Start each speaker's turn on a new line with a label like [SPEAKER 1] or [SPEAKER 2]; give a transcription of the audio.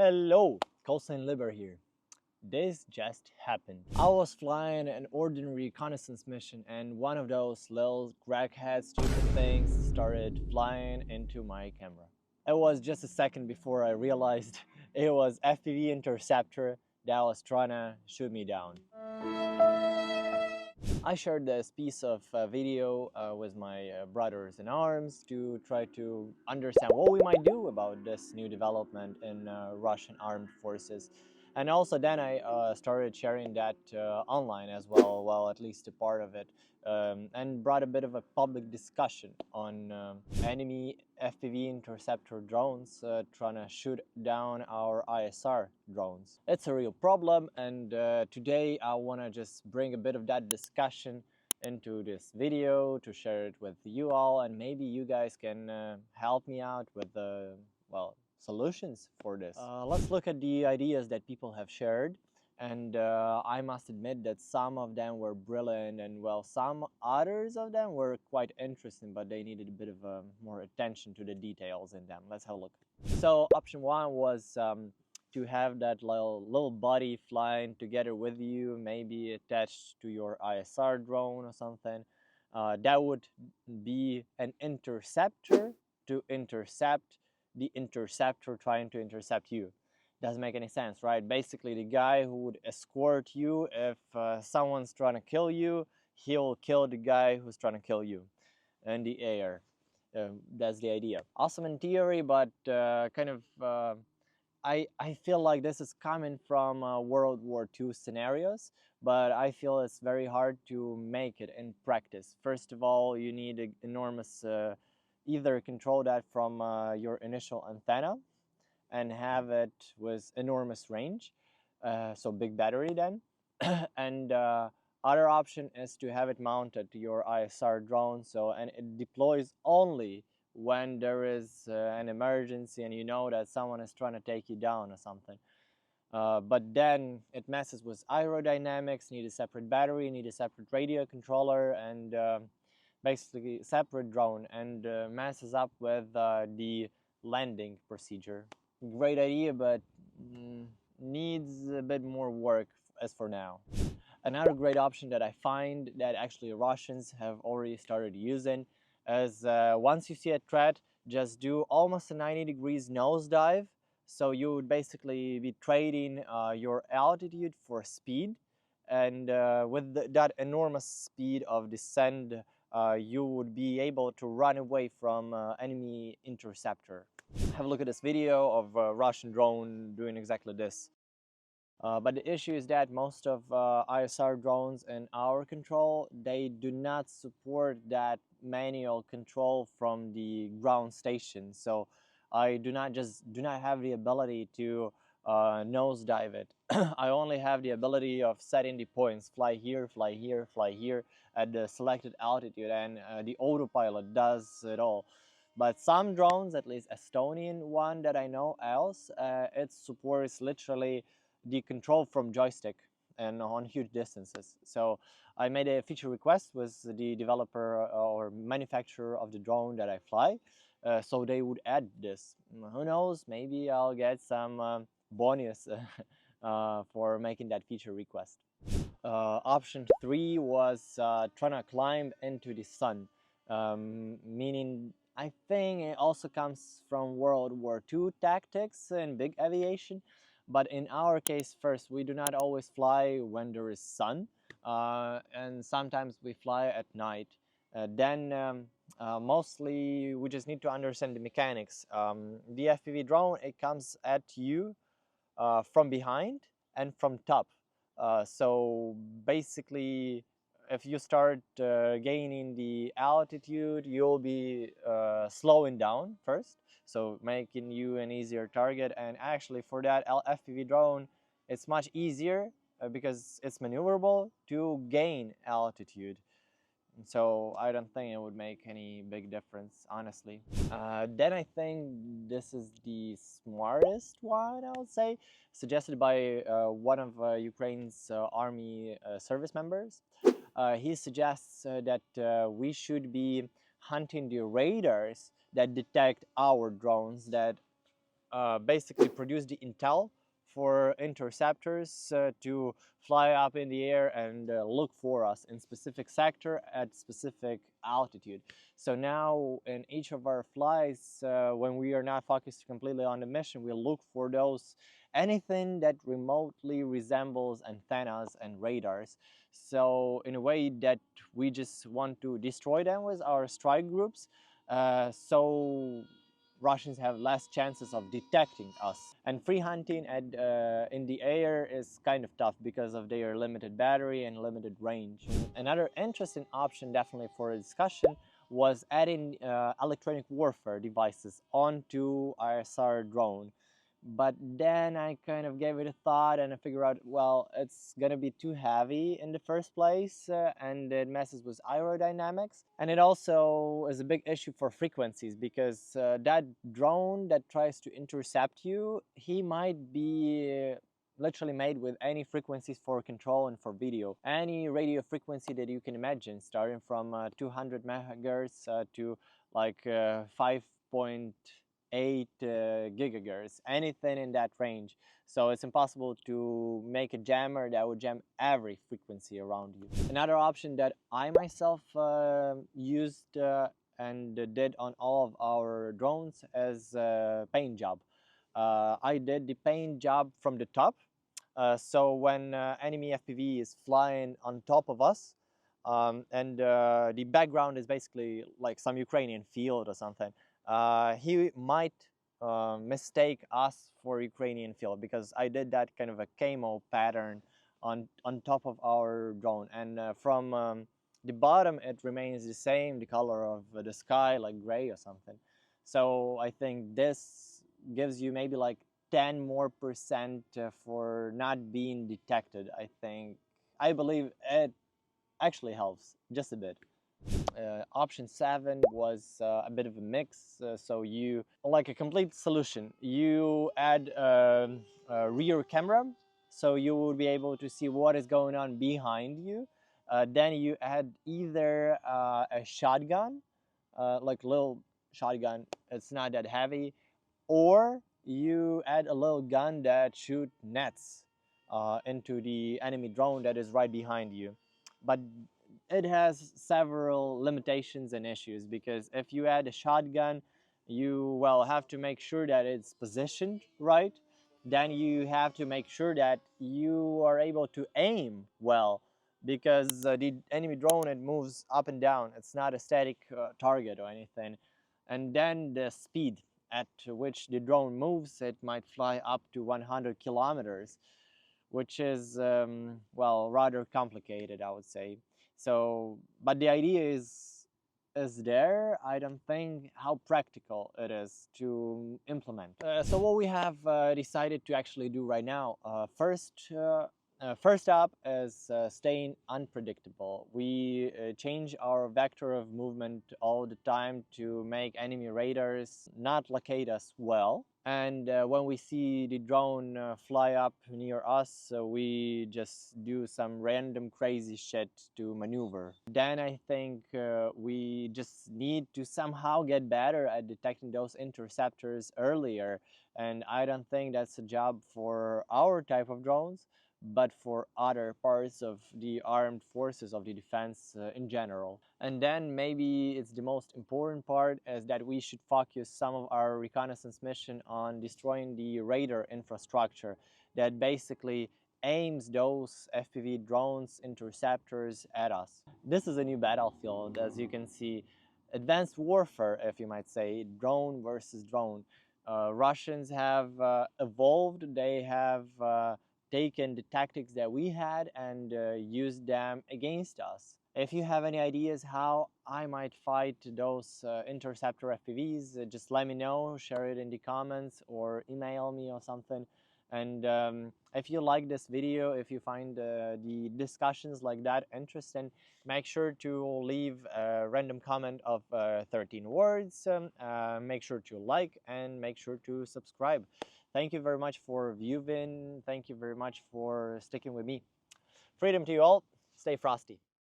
[SPEAKER 1] Hello, Colson Liber here. This just happened. I was flying an ordinary reconnaissance mission and one of those little crackhead stupid things started flying into my camera. It was just a second before I realized it was FPV Interceptor that was trying to shoot me down. I shared this piece of video with my brothers in arms to try to understand what we might do about this new development in Russian armed forces. And also then I started sharing that online as well, at least a part of it, and brought a bit of a public discussion on enemy FPV interceptor drones trying to shoot down our ISR drones. It's a real problem, and today I want to just bring a bit of that discussion into this video to share it with you all, and maybe you guys can help me out with the solutions for this. Let's look at the ideas that people have shared, and I must admit that some of them were brilliant, and some others of them were quite interesting, but they needed a bit of more attention to the details in them. Let's have a look. So option one was to have that little body flying together with you, maybe attached to your ISR drone or something. That would be an interceptor to intercept the interceptor trying to intercept you. Doesn't make any sense, right? Basically, the guy who would escort you, if someone's trying to kill you, he'll kill the guy who's trying to kill you in the air. That's the idea. Awesome in theory, but I feel like this is coming from World War II scenarios, but I feel it's very hard to make it in practice. First of all, you need an enormous either control that from your initial antenna and have it with enormous range, so big battery then. And other option is to have it mounted to your ISR drone, and it deploys only when there is an emergency and you know that someone is trying to take you down or something. But then it messes with aerodynamics, need a separate battery, need a separate radio controller, and basically separate drone, and messes up with the landing procedure. Great idea, but needs a bit more work as for now. Another great option that I find that actually Russians have already started using is once you see a threat, just do almost a 90 degrees nosedive. So you would basically be trading your altitude for speed, and with that enormous speed of descent, you would be able to run away from enemy interceptor. Have a look at this video of a Russian drone doing exactly this. But the issue is that most of ISR drones in our control, they do not support that manual control from the ground station. So I do not have the ability to nosedive it. I only have the ability of setting the points, fly here, fly here, fly here at the selected altitude, and the autopilot does it all. But some drones, at least Estonian one that I know else, it supports literally the control from joystick and on huge distances. So I made a feature request with the developer or manufacturer of the drone that I fly, so they would add this. Who knows, maybe I'll get some bonus for making that feature request. Option 3 was trying to climb into the sun, meaning I think it also comes from World War II tactics in big aviation. But in our case, first, we do not always fly when there is sun, and sometimes we fly at night. Mostly we just need to understand the mechanics. The FPV drone, it comes at you from behind and from top. So basically, if you start gaining the altitude, you'll be slowing down first, so making you an easier target. And actually for that FPV drone, it's much easier because it's maneuverable to gain altitude. So I don't think it would make any big difference, honestly. Then I think this is the smartest one, I would say, suggested by one of Ukraine's army service members. He suggests that we should be hunting the radars that detect our drones that basically produce the intel for interceptors to fly up in the air and look for us in specific sector at specific altitude. So now in each of our flights, when we are not focused completely on the mission, we look for those anything that remotely resembles antennas and radars. So in a way that we just want to destroy them with our strike groups, so Russians have less chances of detecting us. And free hunting in the air is kind of tough because of their limited battery and limited range. Another interesting option definitely for a discussion was adding electronic warfare devices onto our SAR drone. But then I kind of gave it a thought and I figured out, well, it's gonna be too heavy in the first place and it messes with aerodynamics. And it also is a big issue for frequencies because that drone that tries to intercept you, he might be literally made with any frequencies for control and for video. Any radio frequency that you can imagine, starting from 200 megahertz to like 5.8 gigahertz, anything in that range. So it's impossible to make a jammer that would jam every frequency around you. Another option that I myself used and did on all of our drones is paint job. I did the paint job from the top. So when enemy FPV is flying on top of us, and the background is basically like some Ukrainian field or something, he might mistake us for Ukrainian field because I did that kind of a camo pattern on top of our drone, and from the bottom it remains the same, the color of the sky, like gray or something. So I think this gives you maybe like 10% more for not being detected. I believe it actually helps just a bit. Option 7 was a bit of a mix, so you like a complete solution. You add a rear camera, so you will be able to see what is going on behind you. Then you add either a shotgun, like little shotgun, it's not that heavy, or you add a little gun that shoots nets into the enemy drone that is right behind you. But it has several limitations and issues because if you add a shotgun, you have to make sure that it's positioned right. Then you have to make sure that you are able to aim well because the enemy drone, it moves up and down. It's not a static target or anything. And then the speed at which the drone moves, it might fly up to 100 kilometers, which is rather complicated, I would say. So, but the idea is there. I don't think how practical it is to implement. So what we have decided to actually do right now, first up is staying unpredictable. We change our vector of movement all the time to make enemy radars not locate us well. And when we see the drone fly up near us, we just do some random crazy shit to maneuver. Then I think we just need to somehow get better at detecting those interceptors earlier. And I don't think that's a job for our type of drones, but for other parts of the armed forces of the defense in general. And then maybe it's the most important part is that we should focus some of our reconnaissance mission on destroying the radar infrastructure that basically aims those FPV drones, interceptors at us. This is a new battlefield, as you can see. Advanced warfare, if you might say, drone versus drone. Russians have evolved, they have taken the tactics that we had and used them against us. If you have any ideas how I might fight those interceptor FPVs, just let me know, share it in the comments or email me or something. And if you like this video, if you find the discussions like that interesting, make sure to leave a random comment of 13 words, make sure to like and make sure to subscribe. Thank you very much for viewing. Thank you very much for sticking with me. Freedom to you all. Stay frosty.